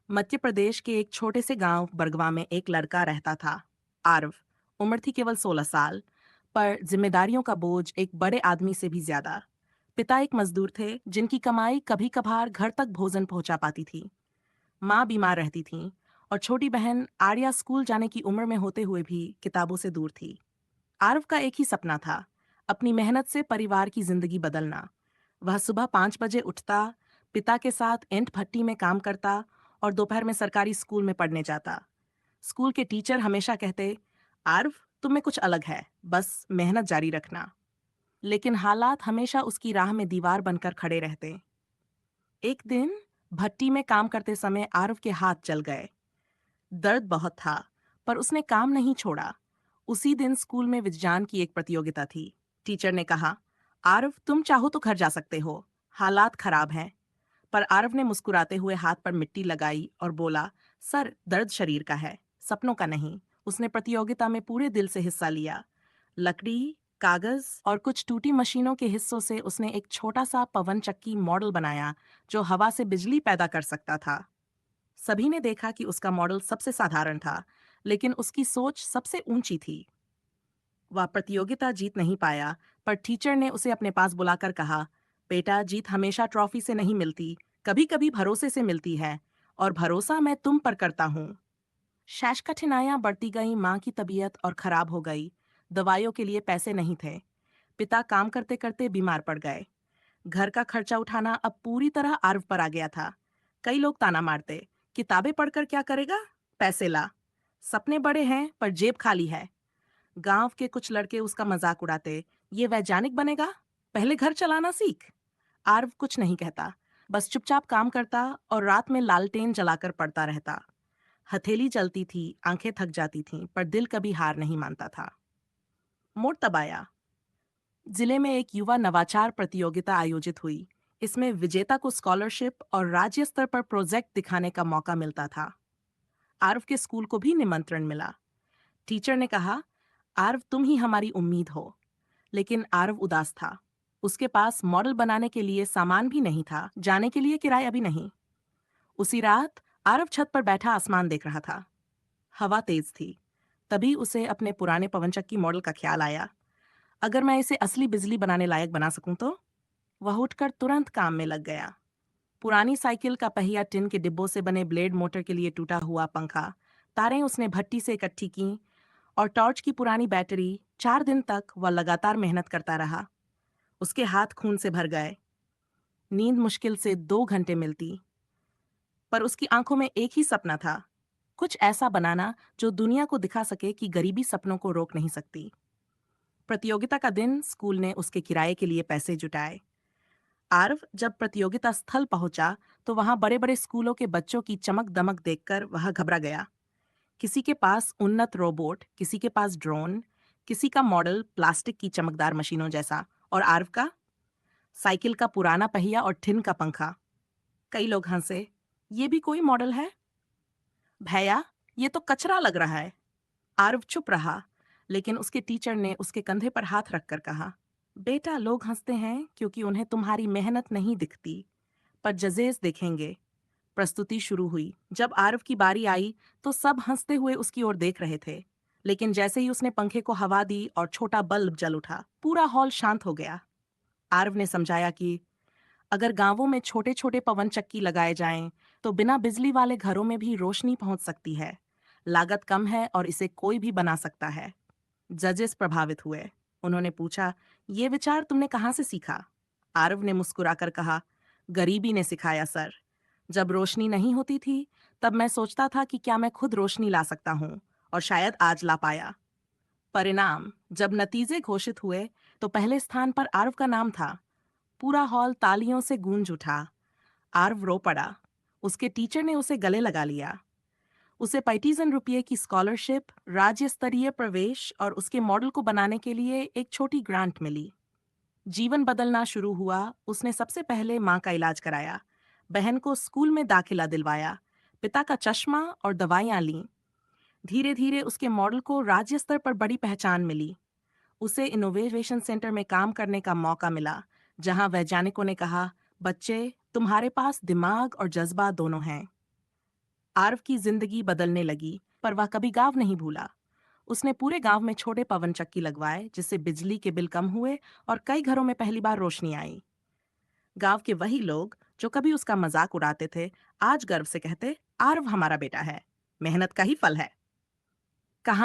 मध्य प्रदेश के एक छोटे से गांव बरगवा में एक लड़का रहता था। आरव। उम्र थी केवल 16 साल, पर जिम्मेदारियों का बोझ एक बड़े आदमी से भी ज्यादा। पिता एक मजदूर थे जिनकी कमाई कभी कभार घर तक भोजन पहुंचा पाती थी। माँ बीमार रहती थी और छोटी बहन आर्या स्कूल जाने की उम्र में होते हुए भी किताबों से दूर थी। आरव का एक ही सपना था, अपनी मेहनत से परिवार की जिंदगी बदलना। वह सुबह 5 बजे उठता, पिता के साथ ईंट भट्टी में काम करता और दोपहर में सरकारी स्कूल में पढ़ने जाता। स्कूल के टीचर हमेशा कहते, आरव, तुम में कुछ अलग है, बस मेहनत जारी रखना। लेकिन हालात हमेशा उसकी राह में दीवार बनकर खड़े रहते। एक दिन भट्टी में काम करते समय आरव के हाथ जल गए। दर्द बहुत था, पर उसने काम नहीं छोड़ा। उसी दिन स्कूल में विज्ञान की एक प्रतियोगिता थी। टीचर ने कहा, आरव, तुम चाहो तो घर जा सकते हो, हालात खराब हैं। पर आरव ने मुस्कुराते हुए हाथ पर मिट्टी लगाई और बोला, सर, दर्द शरीर का है, सपनों का नहीं। उसने प्रतियोगिता में पूरे दिल से हिस्सा लिया। लकड़ी, कागज और कुछ टूटी मशीनों के हिस्सों से उसने एक छोटा सा पवन चक्की मॉडल बनाया जो हवा से बिजली पैदा कर सकता था। सभी ने देखा कि उसका मॉडल सबसे साधारण था, लेकिन उसकी सोच सबसे ऊंची थी। वह प्रतियोगिता जीत नहीं पाया, पर टीचर ने उसे अपने पास बुलाकर कहा, बेटा, जीत हमेशा ट्रॉफी से नहीं मिलती, कभी कभी भरोसे से मिलती है, और भरोसा मैं तुम पर करता हूँ। शैश कठिनाइयां बढ़ती गईं, माँ की तबीयत और खराब हो गई। दवाइयों के लिए पैसे नहीं थे। पिता काम करते करते बीमार पड़ गए। घर का खर्चा उठाना अब पूरी तरह आर्व पर आ गया था। कई लोग ताना मारते, किताबें पढ़कर क्या करेगा, पैसे ला। सपने बड़े हैं पर जेब खाली है। गांव के कुछ लड़के उसका मजाक उड़ाते, ये वैज्ञानिक बनेगा, पहले घर चलाना सीख। आर्व कुछ नहीं कहता, बस चुपचाप काम करता और रात में लालटेन जलाकर पढ़ता रहता। हथेली चलती थी, आंखें थक जाती थीं, पर दिल कभी हार नहीं मानता था। मोड़ तब आया। जिले में एक युवा नवाचार प्रतियोगिता आयोजित हुई। इसमें विजेता को स्कॉलरशिप और राज्य स्तर पर प्रोजेक्ट दिखाने का मौका मिलता था। आरव के स्कूल को भी निमंत्रण मिला। टीचर ने कहा, आरव, तुम ही हमारी उम्मीद हो। लेकिन आरव उदास था। उसके पास मॉडल बनाने के लिए सामान भी नहीं था, जाने के लिए किराया भी नहीं। उसी रात आरव छत पर बैठा आसमान देख रहा था। हवा तेज थी। तभी उसे अपने पुराने पवनचक्की मॉडल का ख्याल आया। अगर मैं इसे असली बिजली बनाने लायक बना सकूं तो। वह उठकर तुरंत काम में लग गया। पुरानी साइकिल का पहिया, टिन के डिब्बों से बने ब्लेड मोटर के लिए टूटा हुआ पंखा, तारें उसने भट्टी से इकट्ठी की, और टॉर्च की पुरानी बैटरी। 4 दिन तक वह लगातार मेहनत करता रहा। उसके हाथ खून से भर गए। नींद मुश्किल से 2 घंटे मिलती। पर उसकी आंखों में एक ही सपना था, कुछ ऐसा बनाना जो दुनिया को दिखा सके कि गरीबी सपनों को रोक नहीं सकती। प्रतियोगिता का दिन, स्कूल ने उसके किराए के लिए पैसे जुटाए। आरव जब प्रतियोगिता स्थल पहुंचा, तो वहां बड़े बड़े स्कूलों के बच्चों की चमक दमक देखकर वह घबरा गया। किसी के पास उन्नत रोबोट, किसी के पास ड्रोन, किसी का मॉडल प्लास्टिक की चमकदार मशीनों जैसा, और आरव का साइकिल का पुराना पहिया और टिन का पंखा। कई लोग हंसे, ये भी कोई मॉडल है? भैया, ये तो कचरा लग रहा है। आरव चुप रहा, लेकिन उसके टीचर ने उसके कंधे पर हाथ रखकर कहा, बेटा, लोग हंसते हैं क्योंकि उन्हें तुम्हारी मेहनत नहीं दिखती, पर जजेस देखेंगे। प्रस्तुति शुरू हुई। जब आरव की बारी आई, तो सब हंसते हुए उसकी ओर देख रहे थे। लेकिन जैसे ही उसने पंखे को हवा दी और छोटा बल्ब जल उठा, पूरा हॉल शांत हो गया। आरव ने समझाया कि अगर गांवों में छोटे छोटे पवन चक्की लगाए जाएं, तो बिना बिजली वाले घरों में भी रोशनी पहुंच सकती है। लागत कम है और इसे कोई भी बना सकता है। जजेस प्रभावित हुए। उन्होंने पूछा, ये विचार तुमने कहाँ से सीखा? आरव ने मुस्कुराकर कहा, गरीबी ने सिखाया, सर। जब रोशनी नहीं होती थी, तब मैं सोचता था कि क्या मैं खुद रोशनी ला सकता हूँ, और शायद आज ला पाया। परिणाम, जब नतीजे घोषित हुए, तो पहले स्थान पर आरव का नाम था। पूरा हॉल तालियों से गूंज उठा। आरव रो पड़ा। उसके टीचर ने उसे गले लगा लिया। उसे 35,000 रुपये की स्कॉलरशिप, राज्य स्तरीय प्रवेश और उसके मॉडल को बनाने के लिए एक छोटी ग्रांट मिली। जीवन बदलना शुरू हुआ। उसने सबसे पहले माँ का इलाज कराया, बहन को स्कूल में दाखिला दिलवाया, पिता का चश्मा और दवाइयाँ लीं। धीरे धीरे उसके मॉडल को राज्य स्तर पर बड़ी पहचान मिली। उसे इनोवेशन सेंटर में काम करने का मौका मिला, जहां वैज्ञानिकों ने कहा, बच्चे, तुम्हारे पास दिमाग और जज्बा दोनों हैं। आरव की जिंदगी बदलने लगी, पर वह कभी गाँव नहीं भूला। उसने पूरे गांव में छोटे पवन चक्की लगवाए, जिससे बिजली के बिल कम हुए और कई घरों में पहली बार रोशनी आई। गांव के वही लोग जो कभी उसका मजाक उड़ाते थे, आज गर्व से कहते, आरव हमारा बेटा है, मेहनत का ही फल है। कहा